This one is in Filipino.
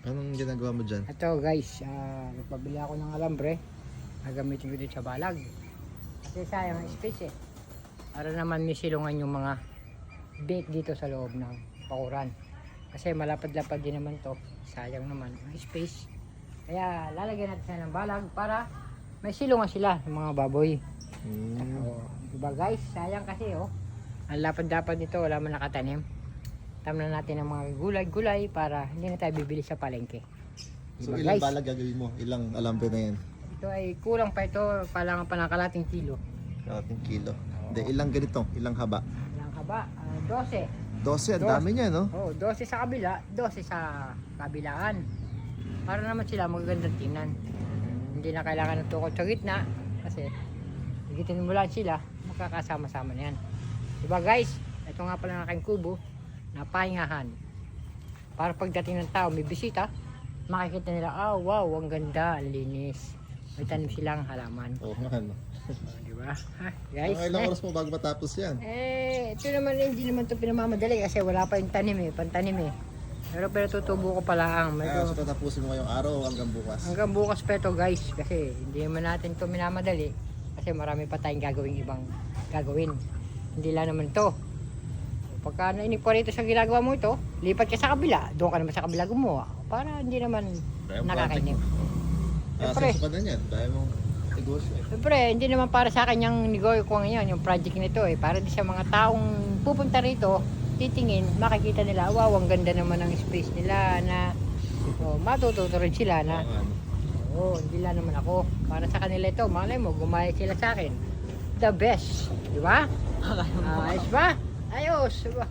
Anong ginagawa mo dyan? Ito guys, magpabili ako ng alambre. Gagamitin ko dito sa balag. Kasi sayang ang space eh. Para naman may silungan yung mga bait dito sa loob ng pakuran. Kasi malapad-lapad din naman to. Sayang naman ang space. Kaya lalagyan natin sila ng balag para may silungan sila ng mga baboy. Diba guys, sayang kasi oh. Ang lapad-lapad nito, wala man nakatanim. Tamnan natin ang mga gulay-gulay para hindi na tayo bibili sa palengke. So Diba, ilang guys? balag gagawin mo? Ilang alambre na yan? Ito ay kulang pa ito, palang panakalating kilo. Kalating kilo. Hindi, ilang ganito? Ilang haba? Ilang haba? 12. 12, ang dami niya, no? Oh, 12 sa kabila, 12 sa kabilaan. Para naman sila magagandang tingnan. Hindi na kailangan ng tukod sa gitna kasi higitin mo lang sila, magkakasama-sama na yan. Diba guys? Ito nga pala ng aking kubo na pahingahan. Para pagdating ng tao, may bisita, makikita nila, wow, ang ganda, ang linis. May tanim silang halaman. Oo nga, no? Diba? Guys, Mga ilang oras mo bago matapos yan? ito naman hindi naman ito pinamamadali kasi wala pa yung tanim eh, pantanim eh. Pero tutubo ko pala ang So tatapusin mo ngayong araw hanggang bukas? hanggang bukas pa ito guys kasi hindi naman natin ito minamadali kasi marami pa tayong gagawing ibang gagawin. Hindi lang naman ito. Pagka nainig pa rito sa ginagawa mo ito, lipat ka sa kabila, doon ka naman sa kabila gumawa para hindi naman nakakainig. Siyempre, Sa panan yan, dahil mong negosyo eh. siyempre, hindi naman para sa akin yung negosyo ko ngayon, yung project nito eh. Para di sa mga taong pupunta rito, titingin, makikita nila, wow, ang ganda naman ng space nila na matututo rin sila na hindi lang naman ako. Para sa kanila ito, malay mo, gumaya sila sa akin. The best. Di ba? Ayos ba? Ayos. Diba?